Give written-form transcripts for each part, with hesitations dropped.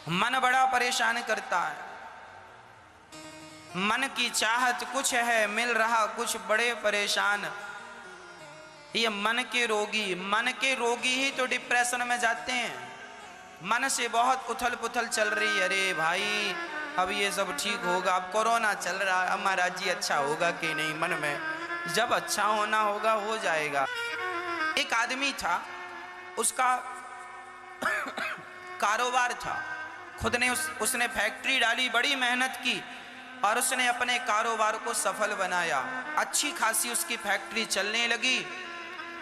मन बड़ा परेशान करता है। मन की चाहत कुछ है, मिल रहा कुछ, बड़े परेशान। ये मन के रोगी ही तो डिप्रेशन में जाते हैं। मन से बहुत उथल पुथल चल रही है, अरे भाई अब ये सब ठीक होगा, अब कोरोना चल रहा है, अब महाराज जी अच्छा होगा कि नहीं, मन में जब अच्छा होना होगा हो जाएगा। एक आदमी था, उसका कारोबार था, खुद ने उसने फैक्ट्री डाली, बड़ी मेहनत की और उसने अपने कारोबार को सफल बनाया। अच्छी खासी उसकी फैक्ट्री चलने लगी,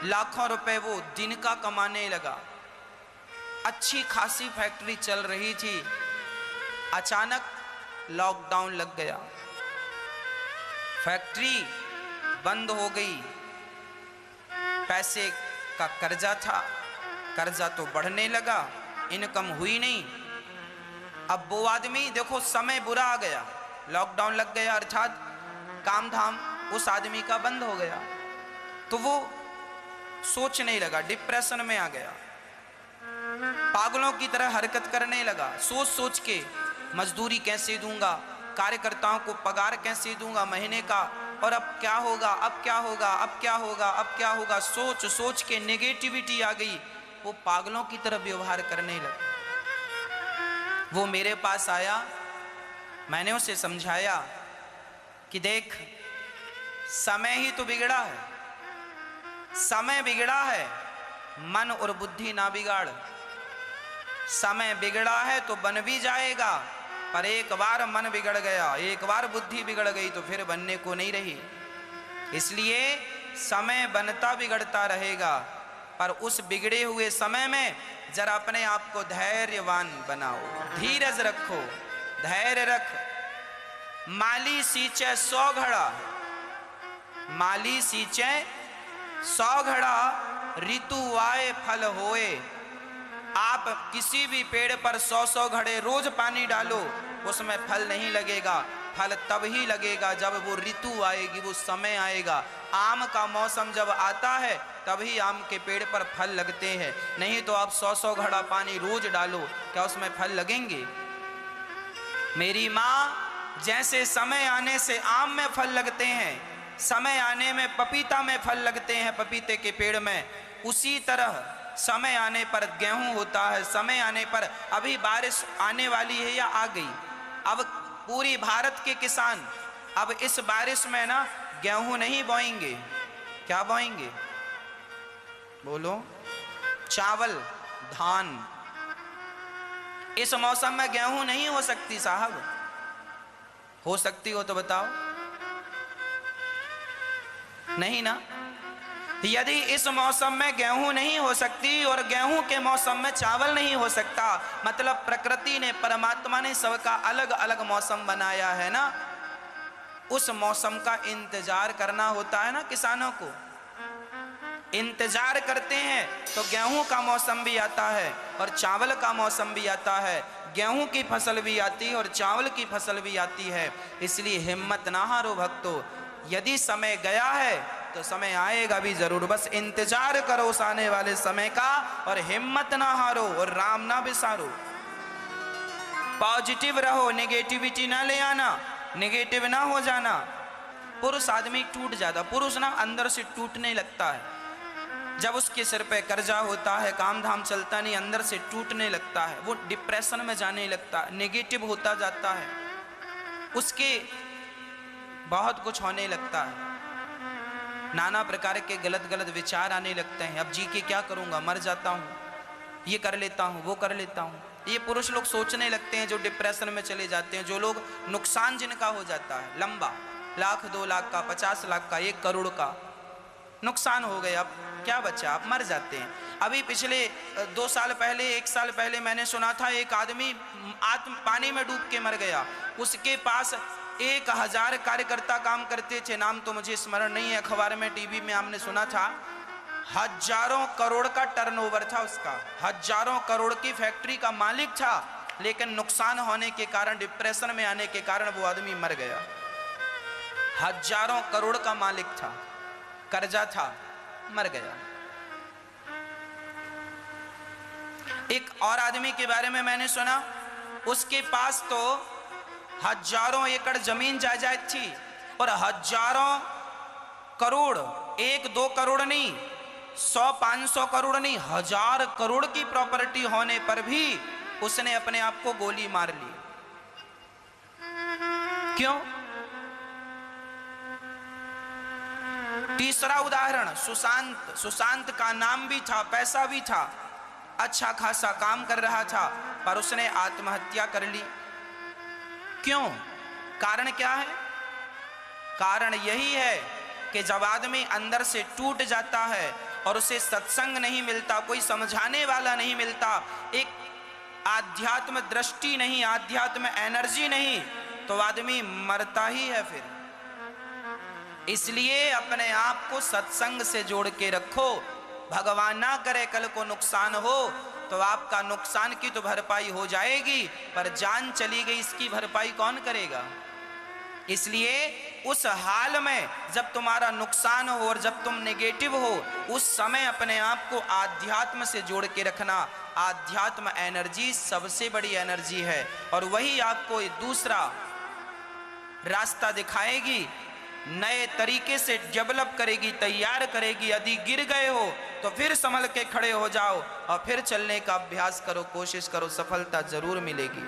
लाखों रुपए वो दिन का कमाने लगा। अच्छी खासी फैक्ट्री चल रही थी, अचानक लॉकडाउन लग गया, फैक्ट्री बंद हो गई। पैसे का कर्जा था, कर्जा तो बढ़ने लगा, इनकम हुई नहीं। अब वो आदमी, देखो समय बुरा आ गया, लॉकडाउन लग गया अर्थात काम धाम उस आदमी का बंद हो गया। तो वो सोचने लगा, डिप्रेशन में आ गया, पागलों की तरह हरकत करने लगा। सोच सोच के मजदूरी कैसे दूंगा, कार्यकर्ताओं को पगार कैसे दूंगा महीने का, और अब क्या होगा, अब क्या होगा, अब क्या होगा, अब क्या होगा, सोच सोच के नेगेटिविटी आ गई। वो पागलों की तरह व्यवहार करने लगा। वो मेरे पास आया, मैंने उसे समझाया कि देख, समय ही तो बिगड़ा है, समय बिगड़ा है, मन और बुद्धि ना बिगाड़। समय बिगड़ा है तो बन भी जाएगा, पर एक बार मन बिगड़ गया, एक बार बुद्धि बिगड़ गई तो फिर बनने को नहीं रही। इसलिए समय बनता बिगड़ता रहेगा, पर उस बिगड़े हुए समय में जरा अपने आप को धैर्यवान बनाओ, धीरज रखो, धैर्य रख। माली सींचे 100 घड़ा, माली सींचे 100 घड़ा, ऋतु आए फल होए। आप किसी भी पेड़ पर 100 घड़े रोज पानी डालो, उसमें फल नहीं लगेगा। फल तब ही लगेगा जब वो ऋतु आएगी, वो समय आएगा। आम का मौसम जब आता है तभी आम के पेड़ पर फल लगते हैं, नहीं तो आप 100 घड़ा पानी रोज डालो, क्या उसमें फल लगेंगे? मेरी माँ, जैसे समय आने से आम में फल लगते हैं, समय आने में पपीता में फल लगते हैं, पपीते के पेड़ में, उसी तरह समय आने पर गेहूं होता है। समय आने पर, अभी बारिश आने वाली है या आ गई, अब पूरी भारत के किसान अब इस बारिश में ना गेहूं नहीं बोएंगे, क्या बोएंगे बोलो? चावल, धान। इस मौसम में गेहूं नहीं हो सकती साहब, हो सकती हो तो बताओ, नहीं ना। यदि इस मौसम में गेहूं नहीं हो सकती और गेहूं के मौसम में चावल नहीं हो सकता, मतलब प्रकृति ने, परमात्मा ने सबका अलग अलग मौसम बनाया है ना। उस मौसम का इंतजार करना होता है ना, किसानों को इंतजार करते हैं तो गेहूं का मौसम भी आता है और चावल का मौसम भी आता है, गेहूं की फसल भी आती है और चावल की फसल भी आती है। इसलिए हिम्मत ना हारो भक्तों, यदि समय गया है तो समय आएगा भी जरूर, बस इंतजार करो उस आने वाले समय का और हिम्मत ना हारो और राम ना बिसारो। पॉजिटिव रहो, नेगेटिविटी ना ले आना, नेगेटिव ना हो जाना। पुरुष आदमी टूट जाता, पुरुष ना अंदर से टूटने लगता है, जब उसके सिर पे कर्जा होता है, काम धाम चलता नहीं, अंदर से टूटने लगता है, वो डिप्रेशन में जाने लगता है, नेगेटिव होता जाता है, उसके बहुत कुछ होने लगता है, नाना प्रकार के गलत गलत विचार आने लगते हैं। अब जी के क्या करूंगा, मर जाता हूँ, ये कर लेता हूँ, वो कर लेता हूँ। ये पुरुष लोग सोचने लगते हैं, जो डिप्रेशन में चले जाते हैं, जो लोग नुकसान जिनका हो जाता है लंबा, 1 लाख 2 लाख का, 50 लाख का, 1 करोड़ का नुकसान हो गया, अब क्या बचा, आप मर जाते हैं। अभी पिछले 2 साल पहले, 1 साल पहले मैंने सुना था, एक आदमी पानी में डूब के मर गया। उसके पास 1000 कार्यकर्ता काम करते थे, नाम तो मुझे स्मरण नहीं है, अखबार में, टीवी में हमने सुना था। हजारों करोड़ का टर्नओवर था उसका, हजारों करोड़ की फैक्ट्री का मालिक था, लेकिन नुकसान होने के कारण, डिप्रेशन में आने के कारण वो आदमी मर गया। हजारों करोड़ का मालिक था, कर्जा था, मर गया। एक और आदमी के बारे में मैंने सुना, उसके पास तो हजारों एकड़ जमीन जायदाद थी और हजारों करोड़, 1-2 करोड़ नहीं, 100-500 करोड़ नहीं, 1000 करोड़ की प्रॉपर्टी होने पर भी उसने अपने आप को गोली मार ली। क्यों? तीसरा उदाहरण सुशांत। सुशांत का नाम भी था, पैसा भी था, अच्छा खासा काम कर रहा था, पर उसने आत्महत्या कर ली। क्यों? कारण क्या है? कारण यही है कि जब आदमी अंदर से टूट जाता है और उसे सत्संग नहीं मिलता, कोई समझाने वाला नहीं मिलता, एक आध्यात्म दृष्टि नहीं, आध्यात्म एनर्जी नहीं, तो आदमी मरता ही है फिर। इसलिए अपने आप को सत्संग से जोड़ के रखो। भगवान ना करे कल को नुकसान हो तो आपका नुकसान की तो भरपाई हो जाएगी, पर जान चली गई इसकी भरपाई कौन करेगा? इसलिए उस हाल में जब तुम्हारा नुकसान हो और जब तुम नेगेटिव हो, उस समय अपने आप को आध्यात्म से जोड़ के रखना। आध्यात्म एनर्जी सबसे बड़ी एनर्जी है और वही आपको दूसरा रास्ता दिखाएगी, नए तरीके से डेवलप करेगी, तैयार करेगी। यदि गिर गए हो तो फिर संभल के खड़े हो जाओ और फिर चलने का अभ्यास करो, कोशिश करो, सफलता जरूर मिलेगी।